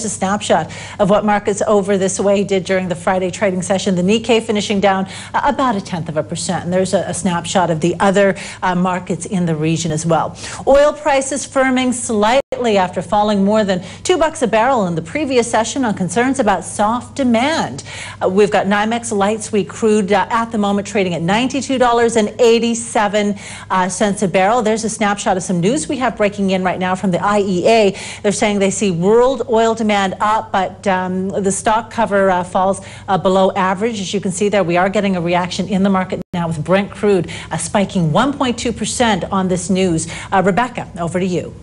A snapshot of what markets over this way did during the Friday trading session. The Nikkei finishing down about 1/10%. And there's a snapshot of the other markets in the region as well. Oil prices firming slightly after falling more than $2 a barrel in the previous session on concerns about soft demand. We've got NYMEX light sweet crude at the moment trading at $92.87 a barrel. There's a snapshot of some news we have breaking in right now from the IEA. They're saying they see world oil demand up, but the stock cover falls below average. As you can see there, we are getting a reaction in the market now with Brent crude spiking 1.2% on this news. Rebecca, over to you.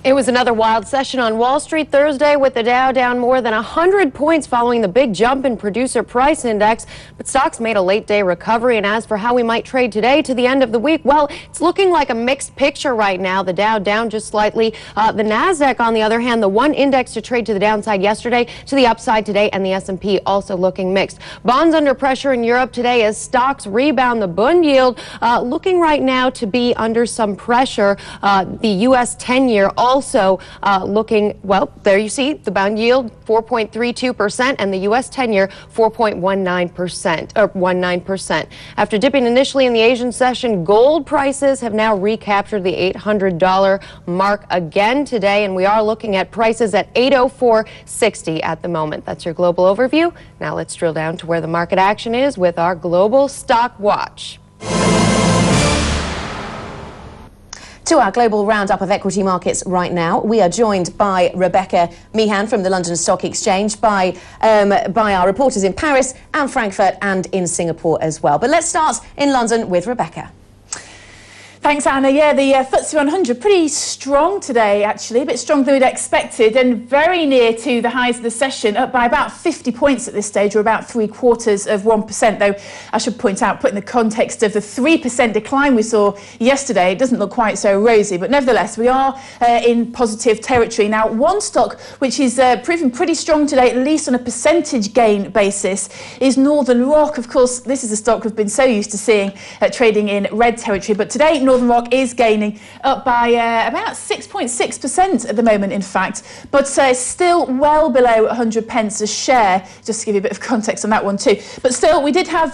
It was another wild session on Wall Street Thursday with the Dow down more than 100 points following the big jump in producer price index. But stocks made a late day recovery. And as for how we might trade today to the end of the week, well, it's looking like a mixed picture right now. The Dow down just slightly. The Nasdaq, on the other hand, the one index to trade to the downside yesterday, to the upside today, and the S&P also looking mixed. Bonds under pressure in Europe today as stocks rebound. The bond yield looking right now to be under some pressure. The U.S. 10-year also looking, well, there you see the bond yield 4.32% and the U.S. 10-year 4.19% or 19%. After dipping initially in the Asian session, gold prices have now recaptured the $800 mark again today, and we are looking at prices at $804.60 at the moment. That's your global overview. Now let's drill down to where the market action is with our global stock watch. To our global roundup of equity markets right now, we are joined by Rebecca Meehan from the London Stock Exchange, by our reporters in Paris and Frankfurt and in Singapore as well. But let's start in London with Rebecca. Thanks, Anna. Yeah, the FTSE 100 pretty strong today, actually, a bit stronger than we'd expected, and very near to the highs of the session, up by about 50 points at this stage, or about 0.75%. Though I should point out, put in the context of the 3% decline we saw yesterday, it doesn't look quite so rosy, but nevertheless, we are in positive territory. Now, one stock which is proving pretty strong today, at least on a percentage gain basis, is Northern Rock. Of course, this is a stock we've been so used to seeing trading in red territory, but today, Northern Rock is gaining up by about 6.6% at the moment, in fact, but still well below 100 pence a share, just to give you a bit of context on that one too. But still, we did have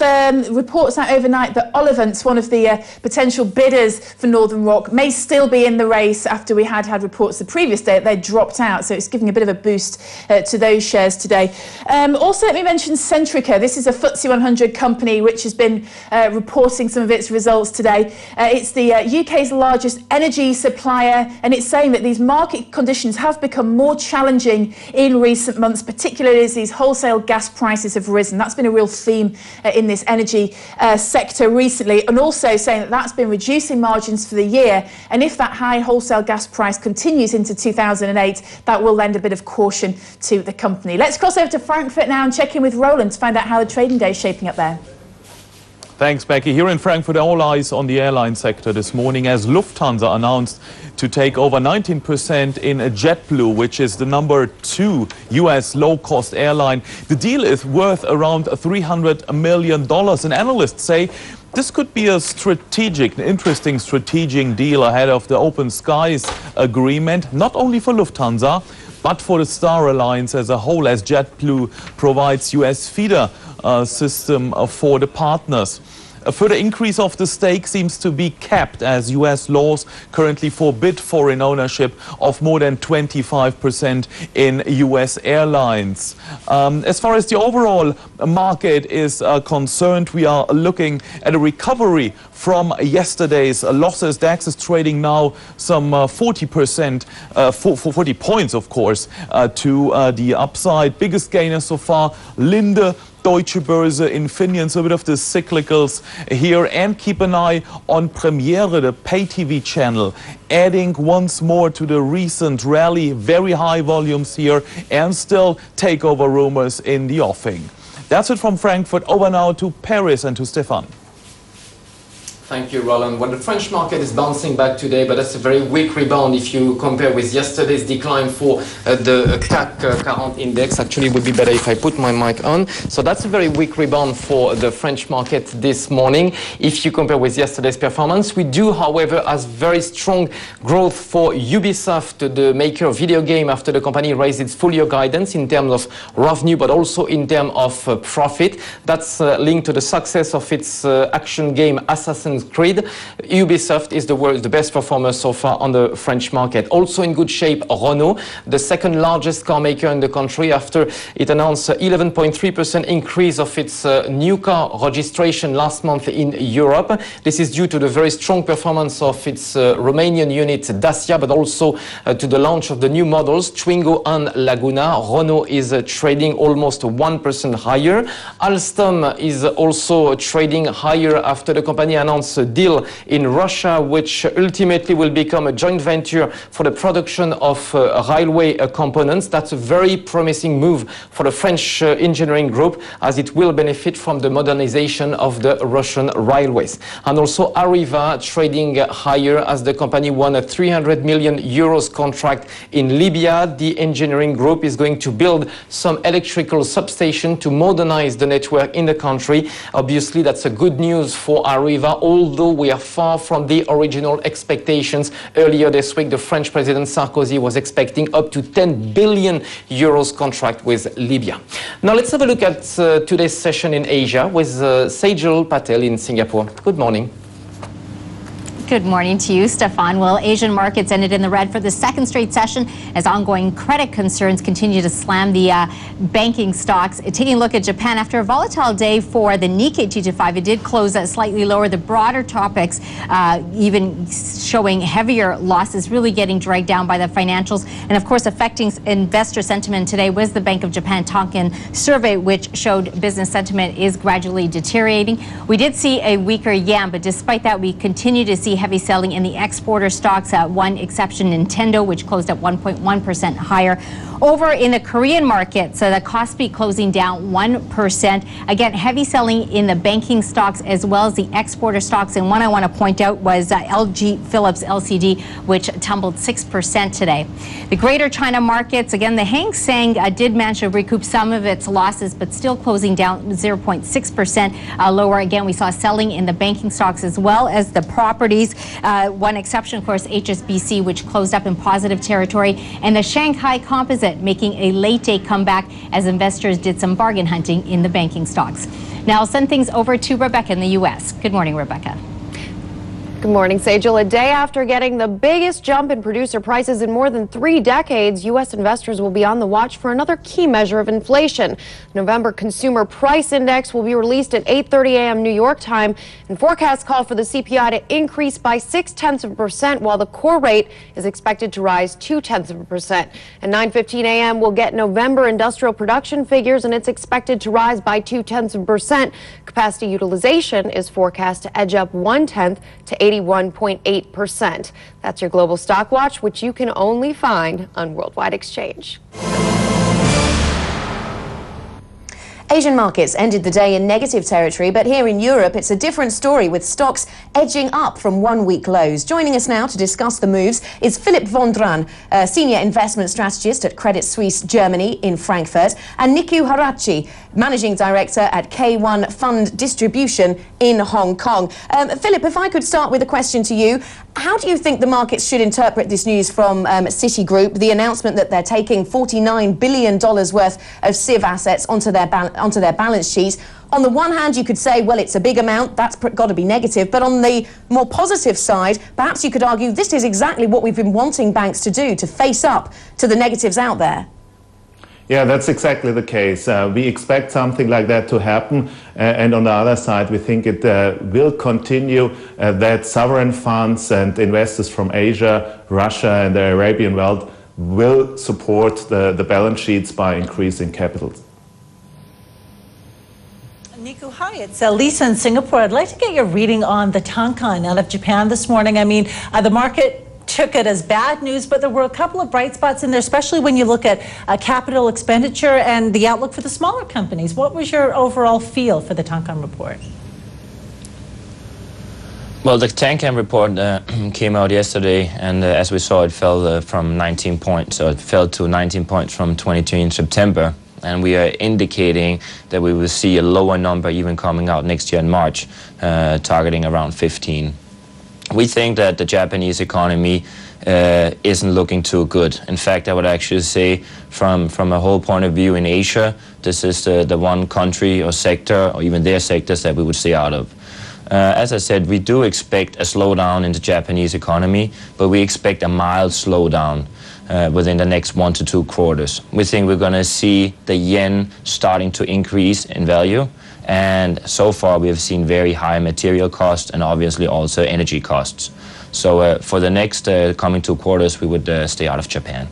reports out overnight that Olivant, one of the potential bidders for Northern Rock, may still be in the race after we had reports the previous day that they dropped out, so it's giving a bit of a boost to those shares today. Also, let me mention Centrica. This is a FTSE 100 company which has been reporting some of its results today. It's the UK's largest energy supplier, and it's saying that these market conditions have become more challenging in recent months, particularly as these wholesale gas prices have risen. That's been a real theme in this energy sector recently, and also saying that that's been reducing margins for the year, and if that high wholesale gas price continues into 2008, that will lend a bit of caution to the company. Let's cross over to Frankfurt now and check in with Roland to find out how the trading day is shaping up there. Thanks, Becky. Here in Frankfurt, all eyes on the airline sector this morning as Lufthansa announced to take over 19% in JetBlue, which is the #2 U.S. low-cost airline. The deal is worth around $300 million, and analysts say this could be an interesting strategic deal ahead of the Open Skies agreement, not only for Lufthansa, but for the Star Alliance as a whole, as JetBlue provides U.S. feeder system for the partners. A further increase of the stake seems to be capped as U.S. laws currently forbid foreign ownership of more than 25% in U.S. airlines. As far as the overall market is concerned, we are looking at a recovery from yesterday's losses. DAX is trading now some 40%, 40 points, of course, to the upside. Biggest gainer so far, Linde, Deutsche Börse, Infineon, so a bit of the cyclicals here. And keep an eye on Premiere, the pay TV channel, adding once more to the recent rally. Very high volumes here and still takeover rumors in the offing. That's it from Frankfurt. Over now to Paris and to Stefan. Thank you, Roland. Well, the French market is bouncing back today, but that's a very weak rebound if you compare with yesterday's decline for the CAC 40 index. Actually, it would be better if I put my mic on. So that's a very weak rebound for the French market this morning. If you compare with yesterday's performance, we do, however, have very strong growth for Ubisoft, the maker of video game, after the company raised its full year guidance in terms of revenue, but also in terms of profit. That's linked to the success of its action game Assassin's Creed. Ubisoft is the world's best performer so far on the French market. Also in good shape, Renault, the second largest car maker in the country, after it announced 11.3% increase of its new car registration last month in Europe. This is due to the very strong performance of its Romanian unit Dacia, but also to the launch of the new models Twingo and Laguna. Renault is trading almost 1% higher. Alstom is also trading higher after the company announced a deal in Russia, which ultimately will become a joint venture for the production of railway components. That's a very promising move for the French engineering group, as it will benefit from the modernization of the Russian railways. And also Arriva trading higher as the company won a 300 million euros contract in Libya. The engineering group is going to build some electrical substation to modernize the network in the country. Obviously, that's a good news for Arriva, although we are far from the original expectations. Earlier this week, the French President Sarkozy was expecting up to 10 billion euros contract with Libya. Now let's have a look at today's session in Asia with Sejal Patel in Singapore. Good morning. Good morning to you, Stefan. Well, Asian markets ended in the red for the second straight session as ongoing credit concerns continue to slam the banking stocks. Taking a look at Japan, after a volatile day for the Nikkei 225, it did close slightly lower. The broader topics even showing heavier losses, really getting dragged down by the financials. And of course, affecting investor sentiment today was the Bank of Japan Tonkin survey, which showed business sentiment is gradually deteriorating. We did see a weaker yen, but despite that, we continue to see heavy selling in the exporter stocks. One exception, Nintendo, which closed at 1.1% higher. Over in the Korean market, so the Kospi closing down 1%. Again, heavy selling in the banking stocks as well as the exporter stocks. And one I want to point out was LG Philips LCD, which tumbled 6% today. The Greater China markets, again, the Hang Seng did manage to recoup some of its losses, but still closing down 0.6% lower. Again, we saw selling in the banking stocks as well as the properties. One exception, of course, HSBC, which closed up in positive territory, and the Shanghai Composite making a late day comeback as investors did some bargain hunting in the banking stocks. Now I'll send things over to Rebecca in the U.S. Good morning, Rebecca. Good morning, Sejal. A day after getting the biggest jump in producer prices in more than 3 decades, U.S. investors will be on the watch for another key measure of inflation. November Consumer Price Index will be released at 8:30 a.m. New York time, and forecasts call for the CPI to increase by 0.6%, while the core rate is expected to rise 0.2%. At 9:15 a.m., we'll get November industrial production figures, and it's expected to rise by 0.2%. Capacity utilization is forecast to edge up 0.1 to 81.8%. That's your Global Stock Watch, which you can only find on Worldwide Exchange. Asian markets ended the day in negative territory, but here in Europe, it's a different story, with stocks edging up from one-week lows. Joining us now to discuss the moves is Philip Vondran, Senior Investment Strategist at Credit Suisse Germany in Frankfurt, and Niku Harachi, Managing Director at K1 Fund Distribution in Hong Kong. Philip, if I could start with a question to you. How do you think the markets should interpret this news from Citigroup, the announcement that they're taking $49 billion worth of CIV assets onto their balance sheet? On the one hand, you could say, well, it's a big amount, that's got to be negative. But on the more positive side, perhaps you could argue this is exactly what we've been wanting banks to do, to face up to the negatives out there. Yeah, that's exactly the case. We expect something like that to happen. And on the other side, we think it will continue that sovereign funds and investors from Asia, Russia, and the Arabian world will support the balance sheets by increasing capital. Niku, hi, it's Lisa in Singapore. I'd like to get your reading on the Tankan out of Japan this morning. I mean, the market took it as bad news, but there were a couple of bright spots in there, especially when you look at capital expenditure and the outlook for the smaller companies. What was your overall feel for the Tankan report? Well, the Tancam report came out yesterday, and as we saw, it fell from 19 points, so it fell to 19 points from 22 in September. And we are indicating that we will see a lower number even coming out next year in March, targeting around 15. We think that the Japanese economy isn't looking too good. In fact, I would actually say from a whole point of view in Asia, this is the one country or sector, or even their sectors, that we would stay out of. As I said, we do expect a slowdown in the Japanese economy, but we expect a mild slowdown within the next 1 to 2 quarters. We think we're going to see the yen starting to increase in value, and so far we have seen very high material costs and obviously also energy costs. So for the next coming 2 quarters, we would stay out of Japan.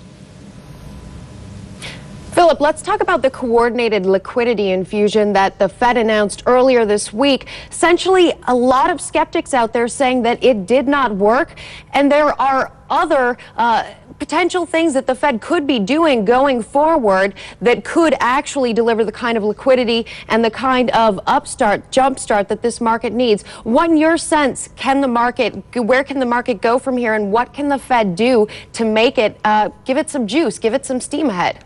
Philip, let's talk about the coordinated liquidity infusion that the Fed announced earlier this week. Essentially, a lot of skeptics out there saying that it did not work, and there are other potential things that the Fed could be doing going forward that could actually deliver the kind of liquidity and the kind of jumpstart that this market needs. What, in your sense, where can the market go from here, and what can the Fed do to make it, give it some juice, give it some steam ahead?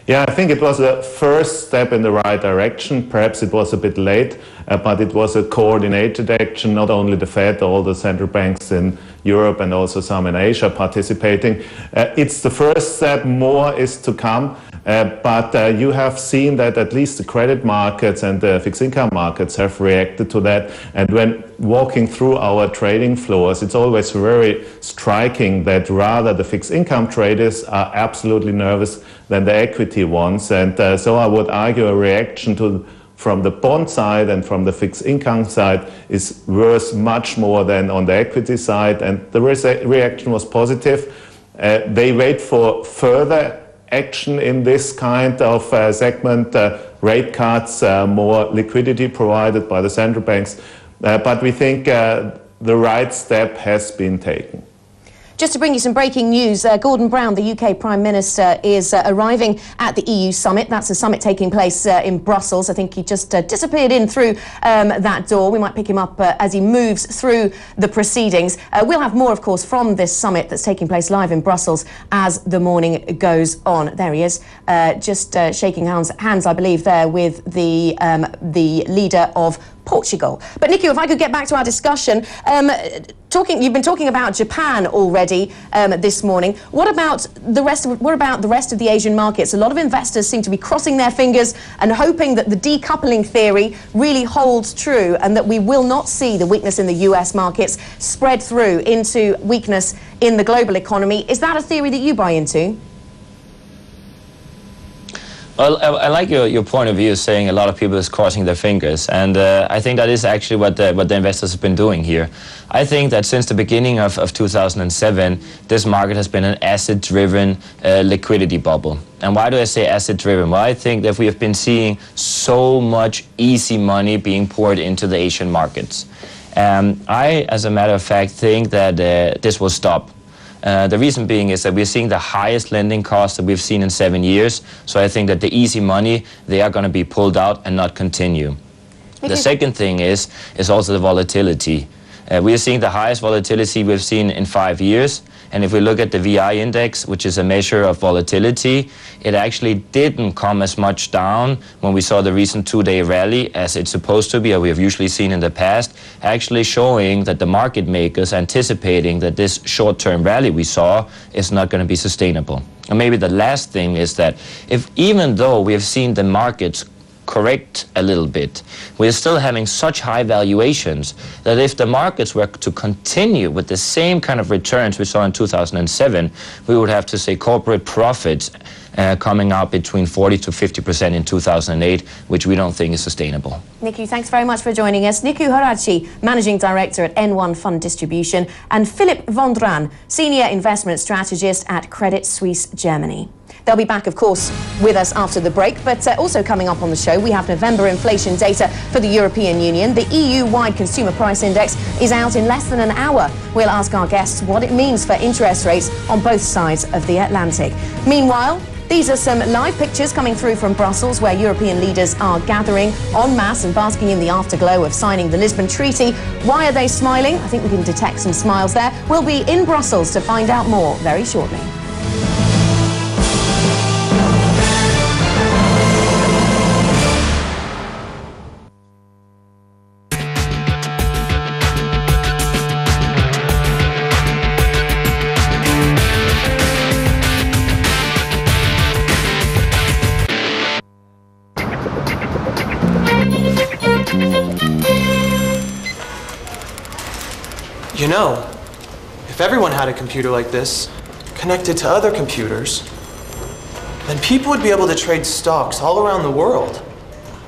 Yeah, I think it was a first step in the right direction. Perhaps it was a bit late, but it was a coordinated action, not only the Fed, all the central banks in Europe and also some in Asia participating. It's the first step, more is to come. But you have seen that at least the credit markets and the fixed income markets have reacted to that. And when walking through our trading floors, it's always very striking that rather the fixed income traders are absolutely nervous than the equity ones. And so I would argue a reaction from the bond side and from the fixed income side is worth much more than on the equity side. And the reaction was positive. They wait for further action in this kind of segment, rate cuts, more liquidity provided by the central banks. But we think the right step has been taken. Just to bring you some breaking news, Gordon Brown, the UK Prime Minister, is arriving at the EU summit. That's a summit taking place in Brussels. I think he just disappeared in through that door. We might pick him up as he moves through the proceedings. We'll have more, of course, from this summit that's taking place live in Brussels as the morning goes on. There he is, just shaking hands, I believe, there with the leader of Portugal. But Niku, if I could get back to our discussion, you've been talking about Japan already this morning. What about the rest of the Asian markets? A lot of investors seem to be crossing their fingers and hoping that the decoupling theory really holds true and that we will not see the weakness in the US markets spread through into weakness in the global economy. Is that a theory that you buy into? Well, I like your point of view, saying a lot of people is crossing their fingers, and I think that is actually what the investors have been doing here. I think that since the beginning of 2007, this market has been an asset-driven liquidity bubble. And why do I say asset-driven? Well, I think that we have been seeing so much easy money being poured into the Asian markets. I, as a matter of fact, think that this will stop. The reason being is that we're seeing the highest lending costs that we've seen in 7 years. So I think that the easy money, they are going to be pulled out and not continue. The second thing is also the volatility. We are seeing the highest volatility we've seen in 5 years. And if we look at the VI index, which is a measure of volatility, it actually didn't come as much down when we saw the recent 2-day rally as it's supposed to be, or we have usually seen in the past, actually showing that the market makers anticipating that this short-term rally we saw is not going to be sustainable. And maybe the last thing is that even though we have seen the markets correct a little bit, we're still having such high valuations that if the markets were to continue with the same kind of returns we saw in 2007, we would have to say corporate profits coming out between 40 to 50% in 2008, which we don't think is sustainable. Niku, thanks very much for joining us. Niku Horaci, Managing Director at N1 Fund Distribution, and Philip Vondran, Senior Investment Strategist at Credit Suisse Germany. They'll be back, of course, with us after the break, but also coming up on the show, we have November inflation data for the European Union. The EU-wide consumer price index is out in less than an hour. We'll ask our guests what it means for interest rates on both sides of the Atlantic. Meanwhile, These are some live pictures coming through from Brussels, where European leaders are gathering en masse and basking in the afterglow of signing the Lisbon Treaty. Why are they smiling? I think we can detect some smiles there. We'll be in Brussels to find out more very shortly. You know, if everyone had a computer like this, connected to other computers, then people would be able to trade stocks all around the world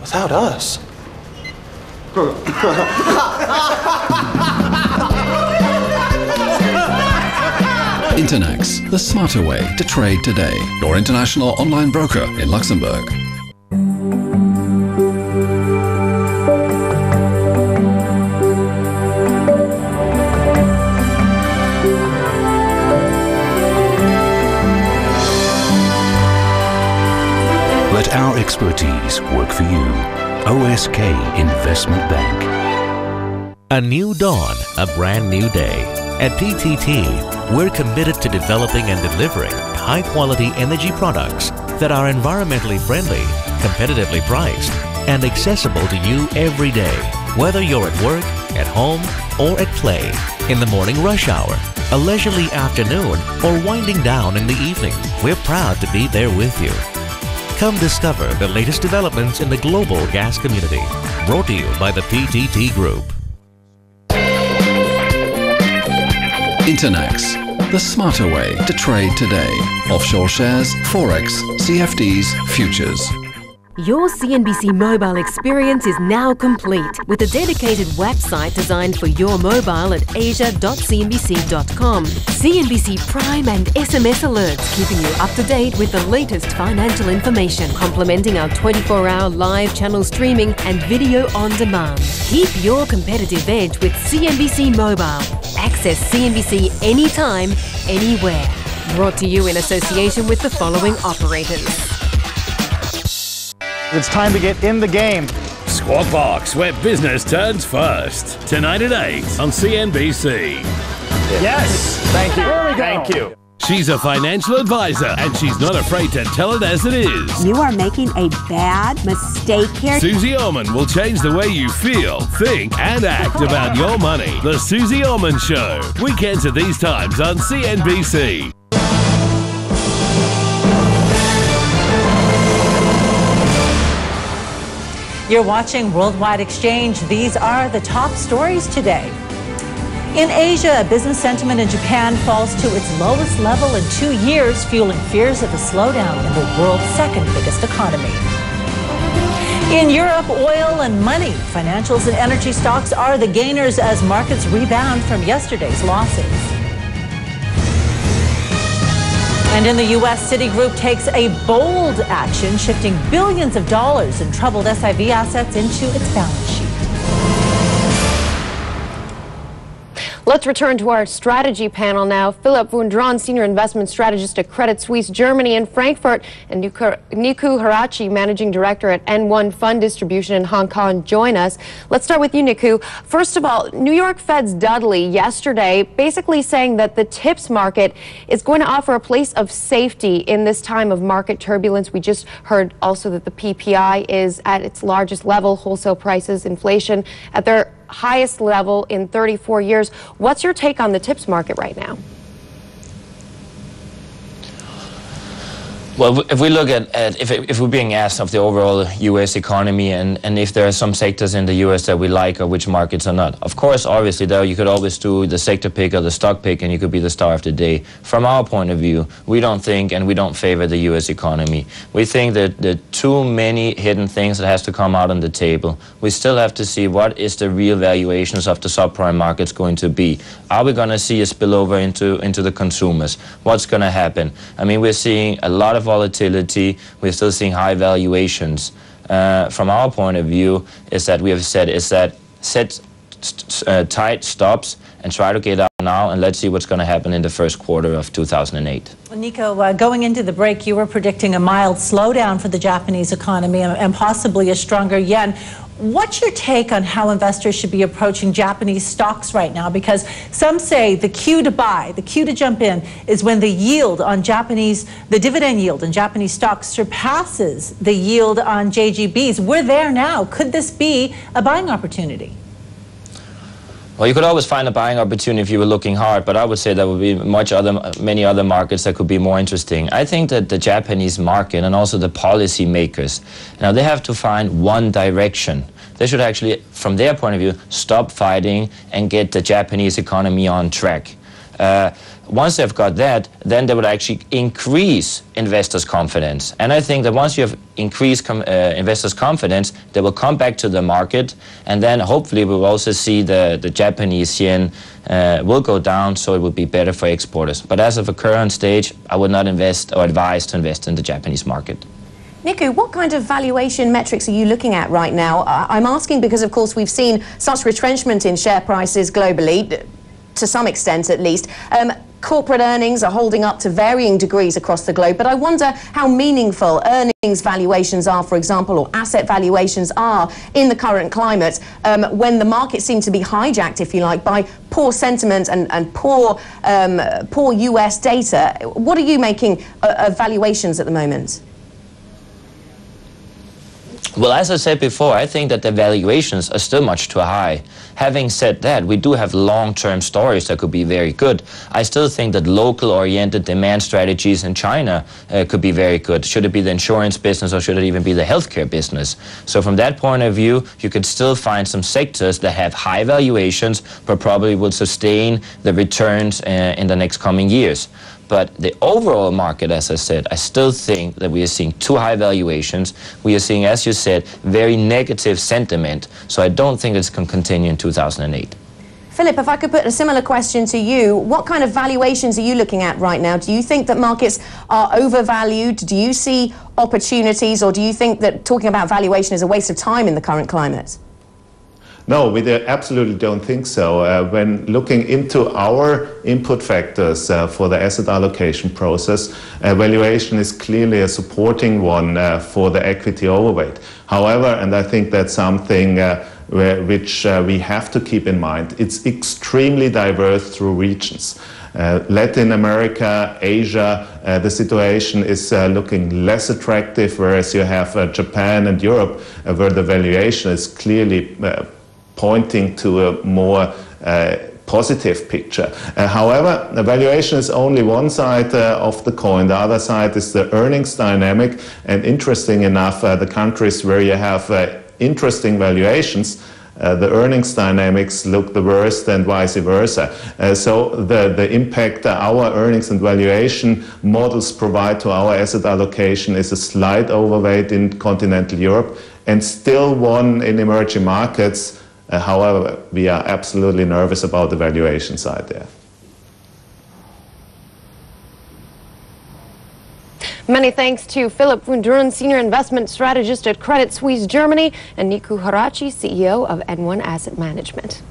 without us. Internex, the smarter way to trade today. Your international online broker in Luxembourg. Let our expertise work for you. OSK Investment Bank. A new dawn, a brand new day. At PTT, we're committed to developing and delivering high-quality energy products that are environmentally friendly, competitively priced, and accessible to you every day, whether you're at work, at home, or at play, in the morning rush hour, a leisurely afternoon, or winding down in the evening. We're proud to be there with you. Come discover the latest developments in the global gas community. Brought to you by the PTT Group. Internex, the smarter way to trade today. Offshore shares, Forex, CFDs, futures. Your CNBC mobile experience is now complete with a dedicated website designed for your mobile at asia.cnbc.com. CNBC Prime and SMS alerts keeping you up to date with the latest financial information, complementing our 24-hour live channel streaming and video on demand. Keep your competitive edge with CNBC Mobile. Access CNBC anytime, anywhere. Brought to you in association with the following operators. It's time to get in the game. Squawk Box, where business turns first. Tonight at 8 on CNBC. Yes. Thank you. There we go. Thank you. She's a financial advisor, and she's not afraid to tell it as it is. You are making a bad mistake here. Susie Orman will change the way you feel, think, and act about your money. The Susie Orman Show. Weekends at these times on CNBC. You're watching Worldwide Exchange. These are the top stories today. In Asia, business sentiment in Japan falls to its lowest level in 2 years, fueling fears of a slowdown in the world's second biggest economy. In Europe, oil and money, financials and energy stocks are the gainers as markets rebound from yesterday's losses. And in the U.S., Citigroup takes a bold action, shifting billions of dollars in troubled SIV assets into its balance sheet. Let's return to our strategy panel now. Philip Vundran, Senior Investment Strategist at Credit Suisse Germany in Frankfurt, and Niku Hirachi, Managing Director at N1 Fund Distribution in Hong Kong, join us. Let's start with you, Niku. First of all, New York Fed's Dudley yesterday basically saying that the TIPS market is going to offer a place of safety in this time of market turbulence. We just heard also that the PPI is at its largest level, wholesale prices, inflation at their highest level in 34 years. What's your take on the TIPS market right now? Well, if we look at if we're being asked of the overall U.S. economy and if there are some sectors in the U.S. that we like or which markets are not, of course, obviously, though, you could always do the sector pick or the stock pick and you could be the star of the day. From our point of view, we don't think and we don't favor the U.S. economy. We think that there are too many hidden things that has to come out on the table. We still have to see what is the real valuations of the subprime markets going to be. Are we going to see a spillover into the consumers? What's going to happen? I mean, we're seeing a lot of volatility. We're still seeing high valuations. From our point of view, is that we have said is that set tight stops and try to get out now, and let's see what's going to happen in the first quarter of 2008. Nico, going into the break, you were predicting a mild slowdown for the Japanese economy and possibly a stronger yen. What's your take on how investors should be approaching Japanese stocks right now? Because some say the cue to buy, the cue to jump in, is when the yield on the dividend yield in Japanese stocks surpasses the yield on JGBs. We're there now. Could this be a buying opportunity? Well, you could always find a buying opportunity if you were looking hard, but I would say there would be many other markets that could be more interesting. I think that the Japanese market and also the policy makers, now they have to find one direction. They should actually, from their point of view, stop fighting and get the Japanese economy on track. Once they've got that, then they would actually increase investors' confidence. And I think that once you have increased investors' confidence, they will come back to the market, and then hopefully we'll also see the Japanese yen will go down, so it will be better for exporters. But as of a current stage, I would not invest or advise to invest in the Japanese market. Niku, what kind of valuation metrics are you looking at right now? I'm asking because, of course, we've seen such retrenchment in share prices globally, to some extent at least. Corporate earnings are holding up to varying degrees across the globe, but I wonder how meaningful earnings valuations are, for example, or asset valuations are in the current climate when the market seems to be hijacked, if you like, by poor sentiment and poor US data. What are you making of valuations at the moment? Well, as I said before, I think that the valuations are still much too high. Having said that, we do have long-term stories that could be very good. I still think that local-oriented demand strategies in China could be very good. Should it be the insurance business or should it even be the healthcare business? So from that point of view, you could still find some sectors that have high valuations but probably will sustain the returns in the next coming years. But the overall market, as I said, I still think that we are seeing too high valuations. We are seeing, as you said, very negative sentiment. So I don't think this can continue in 2008. Philip, if I could put a similar question to you, what kind of valuations are you looking at right now? Do you think that markets are overvalued? Do you see opportunities, or do you think that talking about valuation is a waste of time in the current climate? No, we absolutely don't think so. When looking into our input factors for the asset allocation process, valuation is clearly a supporting one for the equity overweight. However, and I think that's something which we have to keep in mind, it's extremely diverse through regions. Latin America, Asia, the situation is looking less attractive, whereas you have Japan and Europe, where the valuation is clearly pointing to a more positive picture. However, the valuation is only one side of the coin. The other side is the earnings dynamic. And interesting enough, the countries where you have interesting valuations, the earnings dynamics look the worst and vice versa. So the impact our earnings and valuation models provide to our asset allocation is a slight overweight in continental Europe and still one in emerging markets. However, we are absolutely nervous about the valuation side there. Many thanks to Philip Wunduren, Senior Investment Strategist at Credit Suisse Germany, and Niku Harachi, CEO of N1 Asset Management.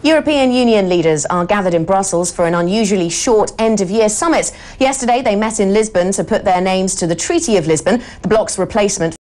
European Union leaders are gathered in Brussels for an unusually short end-of-year summit. Yesterday, they met in Lisbon to put their names to the Treaty of Lisbon, the bloc's replacement